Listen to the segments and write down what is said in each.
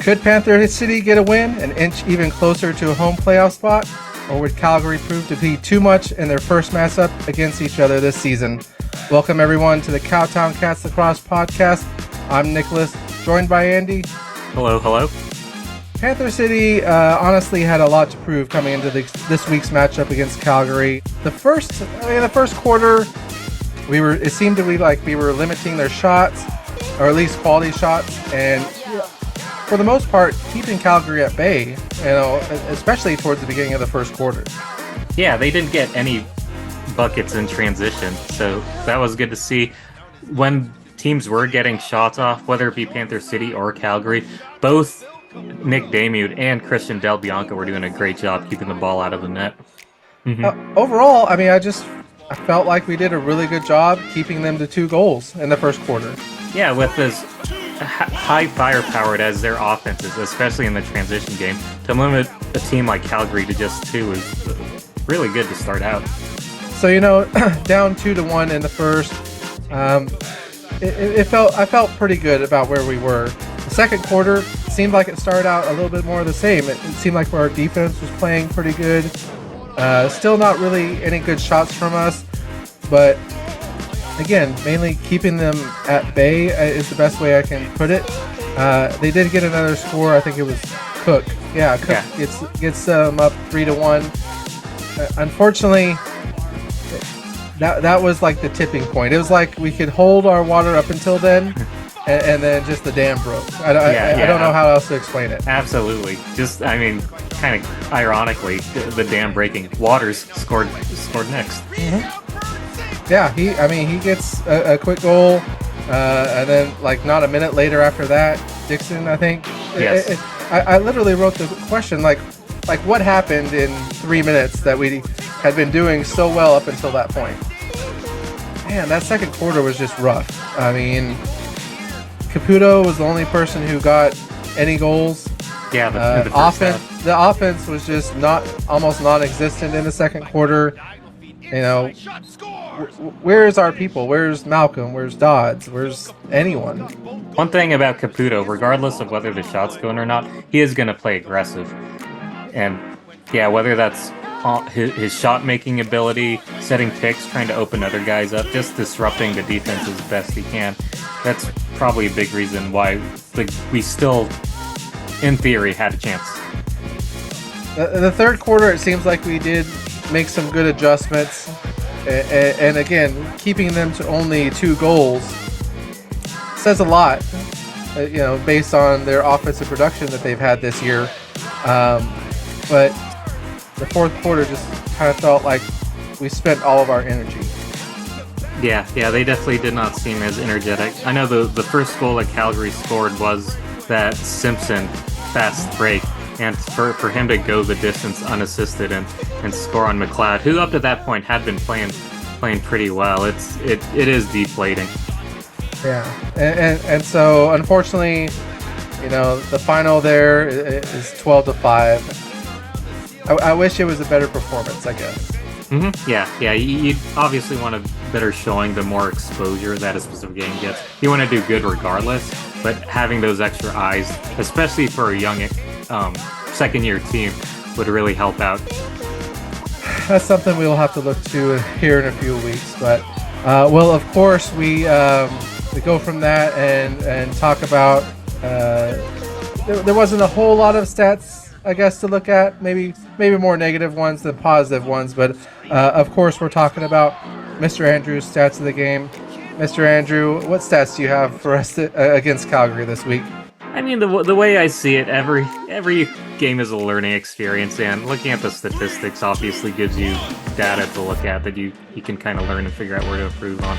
Could Panther City get a win, an inch even closer to a home playoff spot? Or would Calgary prove to be too much in their first matchup against each other this season? Welcome everyone to the Cowtown Cats Lacrosse podcast. I'm Nicholas, joined by Andy. Hello. Panther City honestly had a lot to prove coming into this week's matchup against Calgary. The first quarter, it seemed to be like we were limiting their shots, or at least quality shots, and for the most part, keeping Calgary at bay, especially towards the beginning of the first quarter. Yeah, they didn't get any buckets in transition, so that was good to see. When teams were getting shots off, whether it be Panther City or Calgary, both Nick Damude and Christian Del Bianco were doing a great job keeping the ball out of the net. Overall, I felt like we did a really good job keeping them to 2 goals in the first quarter. Yeah, with as high firepower as their offenses, especially in the transition game, to limit a team like Calgary to just 2 is really good to start out. So, down 2-1 in the first, I felt pretty good about where we were. The second quarter seemed like it started out a little bit more of the same. It seemed like our defense was playing pretty good. Still not really any good shots from us, but again, mainly keeping them at bay is the best way I can put it. They did get another score. I think it was Cook. Yeah, Cook gets them up 3-1. Unfortunately, that was like the tipping point. It was like we could hold our water up until then, and then just the dam broke. I don't know how else to explain it. Absolutely. Kind of ironically, the dam breaking. Waters scored next. Mm-hmm. Yeah, he gets a quick goal, and then not a minute later after that, Dixon, I think. Yes. I literally wrote the question like what happened in 3 minutes that we had been doing so well up until that point. Man, that second quarter was just rough. Caputo was the only person who got any goals. Yeah, the first half. The offense was just almost non-existent in the second quarter. Where's our people? Where's Malcolm? Where's Dodds? Where's anyone? One thing about Caputo, regardless of whether the shot's going or not, he is going to play aggressive. And yeah, whether that's his shot-making ability, setting picks, trying to open other guys up, just disrupting the defense as best he can, that's probably a big reason why we still, in theory, had a chance. The third quarter, it seems like we did make some good adjustments. And again, keeping them to only 2 goals says a lot, based on their offensive production that they've had this year. But the fourth quarter just kind of felt like we spent all of our energy. Yeah, they definitely did not seem as energetic. I know the first goal that Calgary scored was that Simpson fast break, and for him to go the distance unassisted and score on McLeod, who up to that point had been playing pretty well, it is deflating. Yeah, and so unfortunately, the final there is 12-5. I wish it was a better performance, I guess. Mm-hmm. Yeah. You obviously want a better showing the more exposure that a specific game gets. You want to do good regardless, but having those extra eyes, especially for a young second-year team, would really help out. That's something we'll have to look to here in a few weeks. But, of course, we go from that and talk about there wasn't a whole lot of stats, I guess, to look at. Maybe more negative ones than positive ones. But, of course, we're talking about Mr. Andrew's stats of the game. Mr. Andrew, what stats do you have for us against Calgary this week? The way I see it, every game is a learning experience, and looking at the statistics obviously gives you data to look at that you can kind of learn and figure out where to improve on.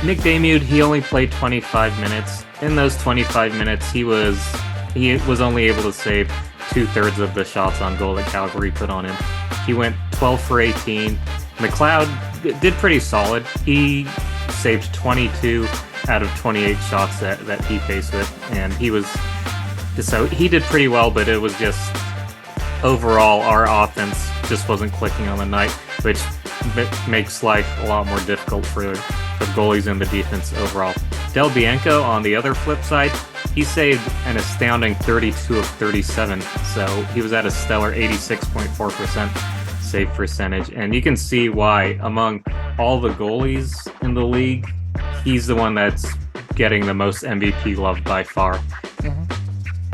Nick Damude, he only played 25 minutes. In those 25 minutes, he was only able to save 2/3 of the shots on goal that Calgary put on him. He went 12 for 18. McLeod did pretty solid. He saved 22 out of 28 shots that he faced with, and he did pretty well, but it was just overall our offense just wasn't clicking on the night, which makes life a lot more difficult for the goalies and the defense overall. Del Bianco, on the other flip side, he saved an astounding 32 of 37, so he was at a stellar 86.4% save percentage. And you can see why, among all the goalies in the league, he's the one that's getting the most MVP love by far.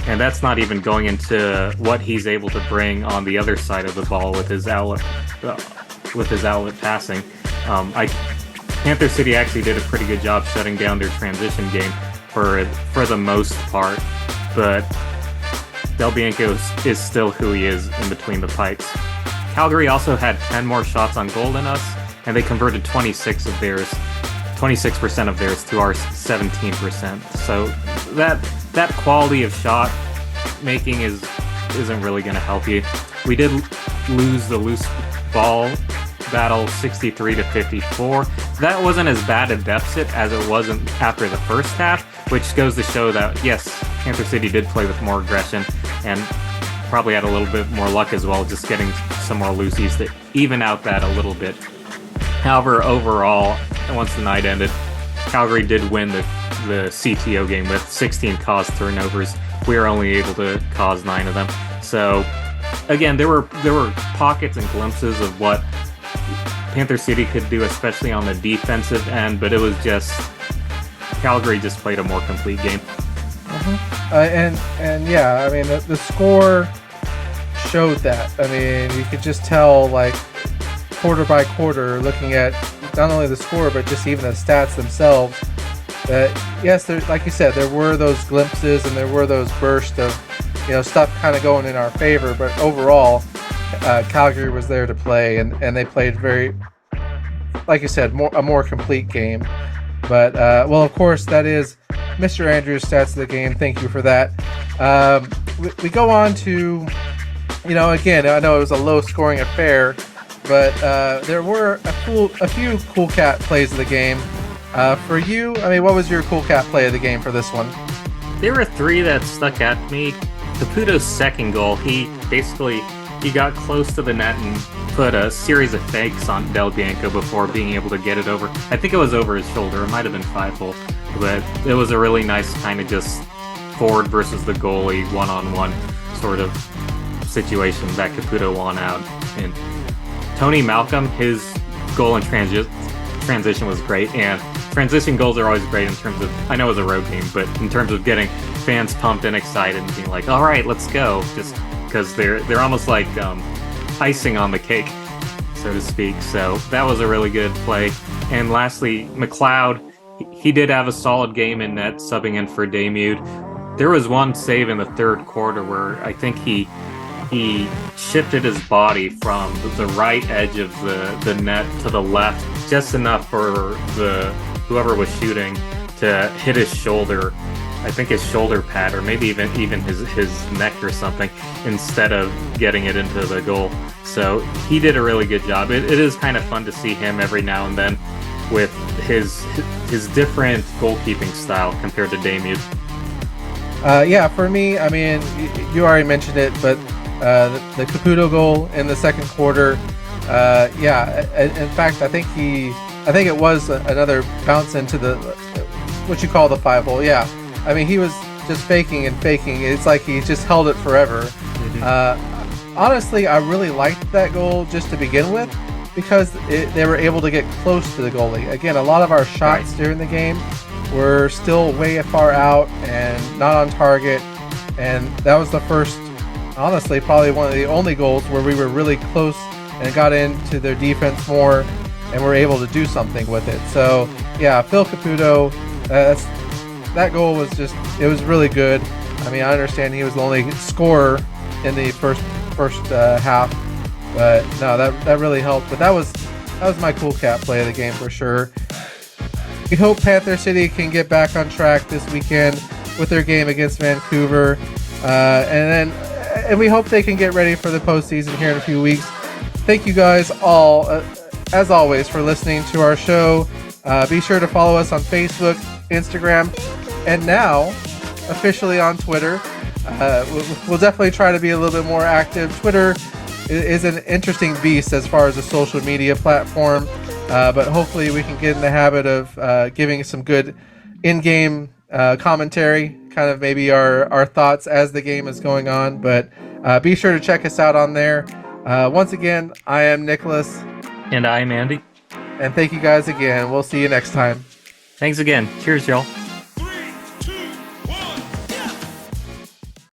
And that's not even going into what he's able to bring on the other side of the ball with his outlet passing. Panther City actually did a pretty good job shutting down their transition game for the most part, but Del Bianco is still who he is in between the pipes. Calgary also had 10 more shots on goal than us, and they converted 26% of theirs to our 17%. So that quality of shot making isn't really going to help you. We did lose the loose ball battle 63-54. That wasn't as bad a deficit as it was after the first half, which goes to show that, yes, Panther City did play with more aggression and probably had a little bit more luck as well, just getting some more loosies to even out that a little bit. However, overall, once the night ended, Calgary did win the CTO game with 16 caused turnovers. We were only able to cause 9 of them. So, again, there were pockets and glimpses of what Panther City could do, especially on the defensive end, but it was just Calgary just played a more complete game. And yeah, I mean the score showed that. I mean, you could just tell, like, quarter by quarter, looking at not only the score but just even the stats themselves, that yes, there, like you said, there were those glimpses and there were those bursts of, stuff kind of going in our favor, but overall, Calgary was there to play, and they played very, like you said, a more complete game. But well, of course, that is Mr. Andrews' stats of the game. Thank you for that. We go on to, again, I know it was a low-scoring affair, but there were a few cool cat plays of the game. For you, I mean, what was your cool cat play of the game for this one? There were 3 that stuck at me. Caputo's second goal, he got close to the net and put a series of fakes on Del Bianco before being able to get it over. I think it was over his shoulder. It might have been 5-hole, but it was a really nice kind of just forward versus the goalie one-on-one sort of situation that Caputo won out in. Tony Malcolm, his goal in transition was great, and transition goals are always great in terms of, I know it was a road game, but in terms of getting fans pumped and excited and being like, all right, let's go, just because they're almost like icing on the cake, so to speak. So that was a really good play. And lastly, McLeod, he did have a solid game in net, subbing in for Damude. There was one save in the third quarter where I think he shifted his body from the right edge of the net to the left, just enough for whoever was shooting to hit his shoulder. I think his shoulder pad, or maybe even his neck or something, instead of getting it into the goal. So he did a really good job. It is kind of fun to see him every now and then with his different goalkeeping style compared to Damude. Yeah, for me, I mean, you already mentioned it, but the Caputo goal in the second quarter, in fact, I think it was another bounce into what you call the 5-hole. Yeah. I mean, he was just faking and faking. It's like he just held it forever. Honestly, I really liked that goal just to begin with, because they were able to get close to the goalie. Again, a lot of our shots during the game were still way far out and not on target. And that was the first, honestly, probably one of the only goals where we were really close and got into their defense more and were able to do something with it. So, yeah, Phil Caputo, that goal was it was really good. I mean, I understand he was the only scorer in the first half, but no, that really helped. But that was my cool cat play of the game for sure. We hope Panther City can get back on track this weekend with their game against Vancouver, and we hope they can get ready for the postseason here in a few weeks. Thank you guys all, as always, for listening to our show. Be sure to follow us on Facebook, Instagram, and now officially on Twitter. We'll definitely try to be a little bit more active. Twitter is an interesting beast as far as a social media platform, but hopefully we can get in the habit of giving some good in-game commentary, kind of maybe our thoughts as the game is going on. But be sure to check us out on there. Once again, I am Nicholas. And I'm Andy. And thank you guys again. We'll see you next time. Thanks again. Cheers, y'all.